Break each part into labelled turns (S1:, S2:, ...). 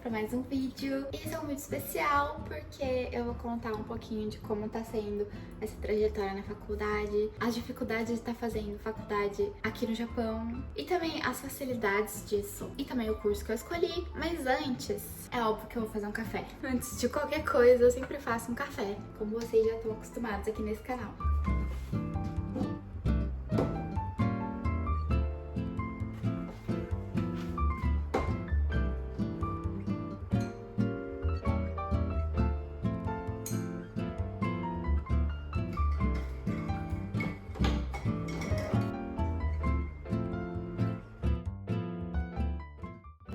S1: para mais um vídeo. Esse é um vídeo especial porque eu vou contar um pouquinho de como tá sendo essa trajetória na faculdade, as dificuldades de estar fazendo faculdade aqui no Japão e também as facilidades disso e também o curso que eu escolhi. Mas antes, é óbvio que eu vou fazer um café. Antes de qualquer coisa, eu sempre faço um café, como vocês já estão acostumados aqui nesse canal.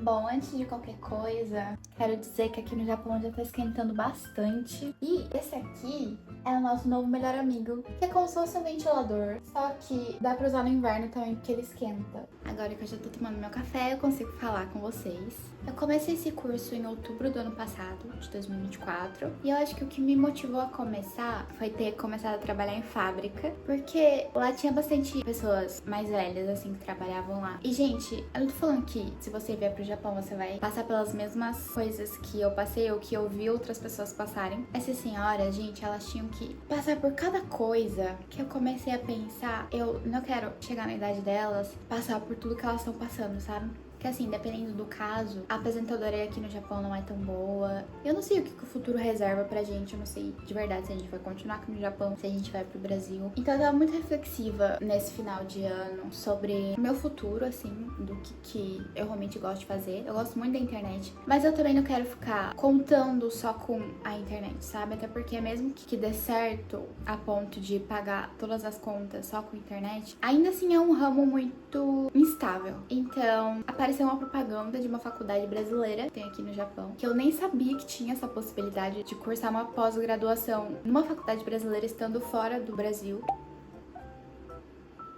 S1: Bom, antes de qualquer coisa, quero dizer que aqui no Japão já tá esquentando bastante. E esse aqui é o nosso novo melhor amigo, que é como se fosse um ventilador, só que dá pra usar no inverno também porque ele esquenta. Agora que eu já tô tomando meu café, eu consigo falar com vocês. Eu comecei esse curso em outubro do ano passado, de 2024, e eu acho que o que me motivou a começar foi ter começado a trabalhar em fábrica, porque lá tinha bastante pessoas mais velhas, assim, que trabalhavam lá. E, gente, eu não tô falando que se você vier pro Japão, você vai passar pelas mesmas coisas que eu passei ou que eu vi outras pessoas passarem. Essas senhoras, gente, elas tinham que passar por cada coisa que eu comecei a pensar, eu não quero chegar na idade delas, passar por tudo que elas estão passando, sabe? Que assim, dependendo do caso, a aposentadoria aqui no Japão não é tão boa. Eu não sei o que o futuro reserva pra gente, eu não sei de verdade se a gente vai continuar aqui no Japão, se a gente vai pro Brasil. Então eu tava muito reflexiva nesse final de ano sobre o meu futuro, assim, do que eu realmente gosto de fazer. Eu gosto muito da internet, mas eu também não quero ficar contando só com a internet, sabe? Até porque mesmo que dê certo a ponto de pagar todas as contas só com a internet, ainda assim é um ramo muito instável. Então, apareceu uma propaganda de uma faculdade brasileira que tem aqui no Japão, que eu nem sabia que tinha essa possibilidade de cursar uma pós-graduação numa faculdade brasileira estando fora do Brasil.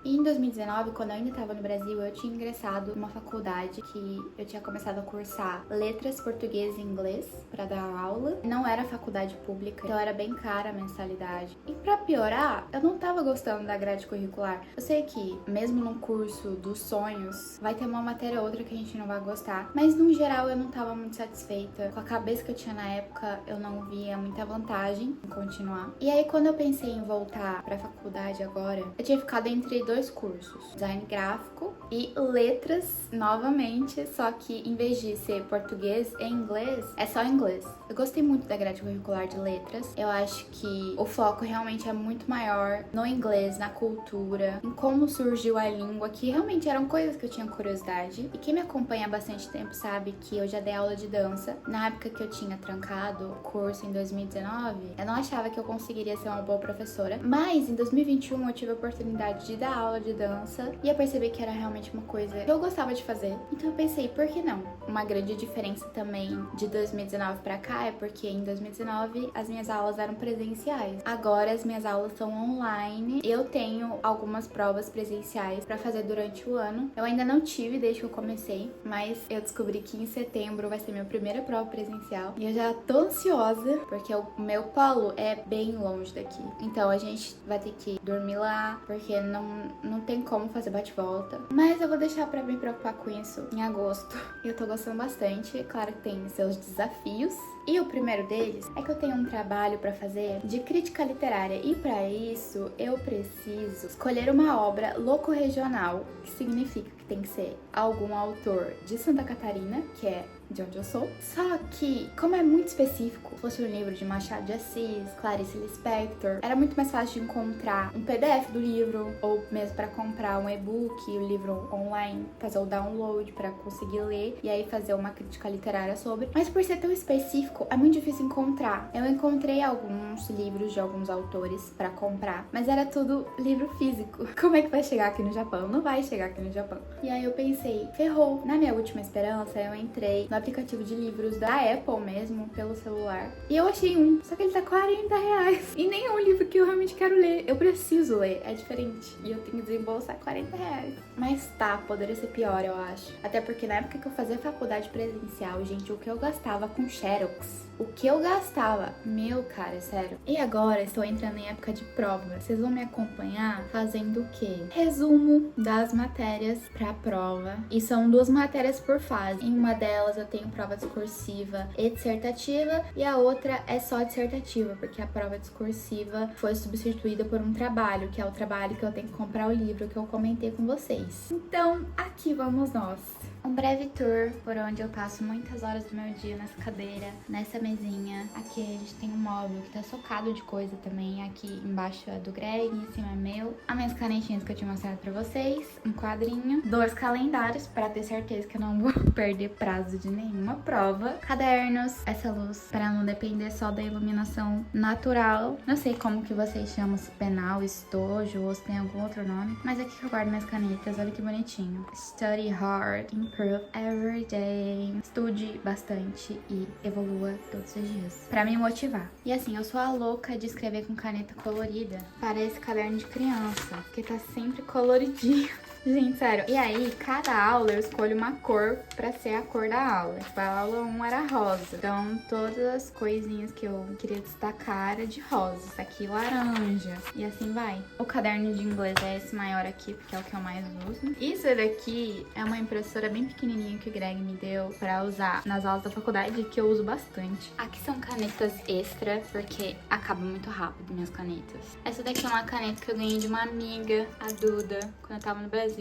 S1: E em 2019, quando eu ainda estava no Brasil, eu tinha ingressado numa faculdade que eu tinha começado a cursar letras, português e inglês para dar aula. Não era faculdade pública, então era bem cara a mensalidade. E para piorar, eu não tava gostando da grade curricular. Eu sei que, mesmo num curso dos sonhos, vai ter uma matéria ou outra que a gente não vai gostar, mas no geral eu não tava muito satisfeita. Com a cabeça que eu tinha na época, eu não via muita vantagem em continuar. E aí, quando eu pensei em voltar pra faculdade agora, eu tinha ficado entre dois cursos, design gráfico e letras novamente, só que em vez de ser português e inglês, é só inglês. Eu gostei muito da grade curricular de letras. Eu acho que o foco realmente é muito maior no inglês, na cultura, em como surgiu a língua, que realmente eram coisas que eu tinha curiosidade. E quem me acompanha há bastante tempo sabe que eu já dei aula de dança. Na época que eu tinha trancado o curso em 2019, eu não achava que eu conseguiria ser uma boa professora, mas em 2021 eu tive a oportunidade de dar aula de dança e eu percebi que era realmente uma coisa que eu gostava de fazer. Então eu pensei, por que não? Uma grande diferença também de 2019 pra cá é porque em 2019 as minhas aulas eram presenciais. Agora as minhas aulas são online. Eu tenho algumas provas presenciais pra fazer durante o ano. Eu ainda não tive desde que eu comecei, mas eu descobri que em setembro vai ser minha primeira prova presencial e eu já tô ansiosa porque o meu polo é bem longe daqui. Então a gente vai ter que dormir lá porque não tem como fazer bate-volta. Mas eu vou deixar pra me preocupar com isso em agosto. Eu tô gostando bastante. Claro que tem seus desafios. E o primeiro deles é que eu tenho um trabalho pra fazer de crítica literária. E pra isso, eu preciso escolher uma obra locorregional, que significa que tem que ser algum autor de Santa Catarina, que é de onde eu sou. Só que, como é muito específico, se fosse um livro de Machado de Assis, Clarice Lispector, era muito mais fácil de encontrar um PDF do livro, ou mesmo para comprar um e-book, o livro online, fazer o download para conseguir ler e aí fazer uma crítica literária sobre. Mas por ser tão específico, é muito difícil encontrar. Eu encontrei alguns livros de alguns autores para comprar, mas era tudo livro físico. Como é que vai chegar aqui no Japão? Não vai chegar aqui no Japão. E aí eu pensei, ferrou. Na minha última esperança, eu entrei no aplicativo de livros da Apple mesmo, pelo celular. E eu achei um, só que ele tá R$40. E nem é um livro que eu realmente quero ler. Eu preciso ler, é diferente. E eu tenho que desembolsar R$40. Mas tá, poderia ser pior, eu acho. Até porque na época que eu fazia faculdade presencial, gente, o que eu gastava com Xerox, o que eu gastava, meu cara, sério. E agora estou entrando em época de prova. Vocês vão me acompanhar fazendo o quê? Resumo das matérias pra prova. E são 2 matérias por fase. Em uma delas eu eu tenho prova discursiva e dissertativa, e a outra é só dissertativa, porque a prova discursiva foi substituída por um trabalho, que é o trabalho que eu tenho que comprar o livro que eu comentei com vocês. Então, aqui vamos nós. Um breve tour por onde eu passo muitas horas do meu dia nessa cadeira, nessa mesinha. Aqui a gente tem um móvel que tá socado de coisa também. Aqui embaixo é do Greg, em cima é meu. As minhas canetinhas que eu tinha mostrado pra vocês. Um quadrinho. 2 calendários pra ter certeza que eu não vou perder prazo de nenhuma prova. Cadernos. Essa luz pra não depender só da iluminação natural. Não sei como que vocês chamam, se penal, estojo ou se tem algum outro nome. Mas aqui que eu guardo minhas canetas. Olha que bonitinho. Study hard. Improve every day. Estude bastante e evolua todos os dias. Pra me motivar. E assim, eu sou a louca de escrever com caneta colorida. Parece caderno de criança, porque tá sempre coloridinho. Gente, sério. E aí, cada aula eu escolho uma cor pra ser a cor da aula. Tipo, a aula 1 era rosa. Então, todas as coisinhas que eu queria destacar era de rosa. Isso aqui, laranja. E assim vai. O caderno de inglês é esse maior aqui, porque é o que eu mais uso. Isso daqui é uma impressora bem pequenininha que o Greg me deu pra usar nas aulas da faculdade, que eu uso bastante. Aqui são canetas extra, porque acaba muito rápido minhas canetas. Essa daqui é uma caneta que eu ganhei de uma amiga, a Duda, quando eu tava no Brasil.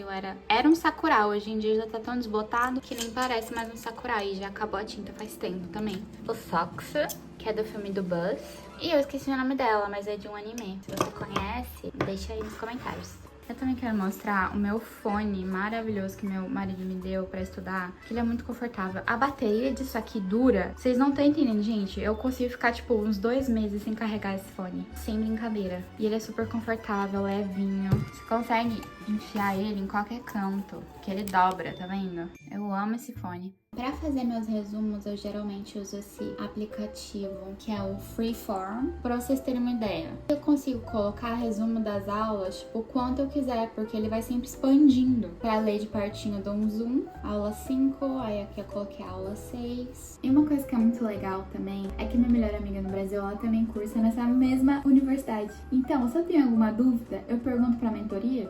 S1: Era um Sakura, hoje em dia já tá tão desbotado que nem parece mais um Sakura, e já acabou a tinta faz tempo também. O Fox, que é do filme do Buzz. E eu esqueci o nome dela, mas é de um anime. Se você conhece, deixa aí nos comentários. Eu também quero mostrar o meu fone maravilhoso que meu marido me deu pra estudar, que ele é muito confortável. A bateria disso aqui dura, vocês não estão entendendo, gente. Eu consigo ficar, tipo, uns 2 meses sem carregar esse fone, sem brincadeira. E ele é super confortável, levinho. Você consegue enfiar ele em qualquer canto, que ele dobra, tá vendo? Eu amo esse fone. Pra fazer meus resumos, eu geralmente uso esse aplicativo, que é o Freeform, pra vocês terem uma ideia. Eu consigo colocar resumo das aulas, tipo, o quanto eu quiser, porque ele vai sempre expandindo. Pra ler de partinho, eu dou um zoom, aula 5, aí aqui eu coloquei a aula 6. E uma coisa que é muito legal também, é que minha melhor amiga no Brasil, ela também cursa nessa mesma universidade. Então, se eu tenho alguma dúvida, eu pergunto pra mentoria.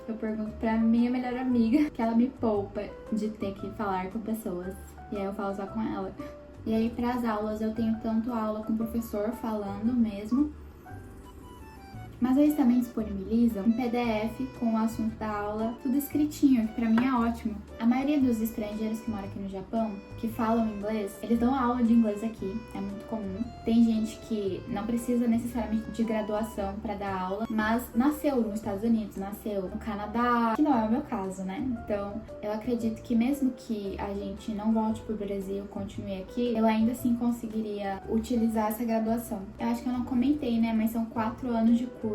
S1: Eu pergunto pra minha melhor amiga, que ela me poupa de ter que falar com pessoas. E aí eu falo só com ela. E aí pras aulas eu tenho tanto aula com o professor falando mesmo, mas eles também disponibilizam um PDF com o assunto da aula, tudo escritinho, que pra mim é ótimo. A maioria dos estrangeiros que moram aqui no Japão, que falam inglês, eles dão aula de inglês aqui, é muito comum. Tem gente que não precisa necessariamente de graduação pra dar aula, mas nasceu nos Estados Unidos, nasceu no Canadá, que não é o meu caso, né? Então, eu acredito que mesmo que a gente não volte pro Brasil, continue aqui, eu ainda assim conseguiria utilizar essa graduação. Eu acho que eu não comentei, né? Mas são 4 anos de curso.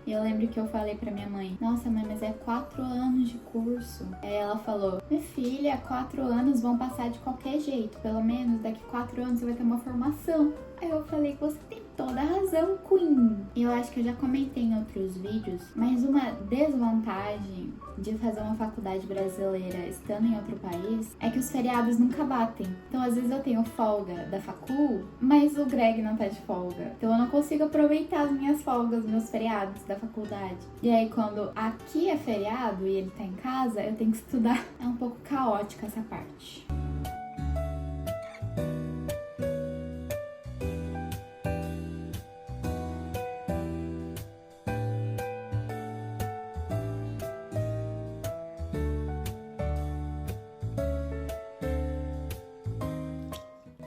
S1: E eu lembro que eu falei pra minha mãe, nossa mãe, mas é 4 anos de curso. Aí ela falou, minha filha, 4 anos vão passar de qualquer jeito. Pelo menos daqui 4 anos você vai ter uma formação. Aí eu falei, você tem toda a razão, Queen. E eu acho que eu já comentei em outros vídeos, mas uma desvantagem de fazer uma faculdade brasileira estando em outro país é que os feriados nunca batem. Então, às vezes eu tenho folga da facul, mas o Greg não tá de folga. Então, eu não consigo aproveitar as minhas folgas, meus feriados da faculdade. E aí, quando aqui é feriado e ele tá em casa, eu tenho que estudar. É um pouco caótica essa parte.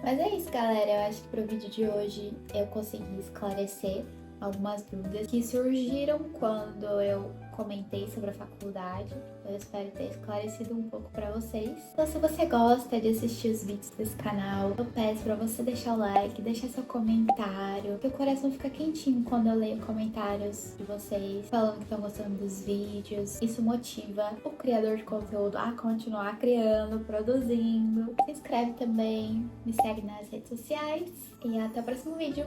S1: Mas é isso, galera. Eu acho que pro vídeo de hoje eu consegui esclarecer algumas dúvidas que surgiram quando eu comentei sobre a faculdade. Eu espero ter esclarecido um pouco pra vocês. Então, se você gosta de assistir os vídeos desse canal, eu peço pra você deixar o like, deixar seu comentário, porque o coração fica quentinho quando eu leio comentários de vocês falando que estão gostando dos vídeos. Isso motiva o criador de conteúdo a continuar criando, produzindo. Se inscreve também, me segue nas redes sociais e até o próximo vídeo.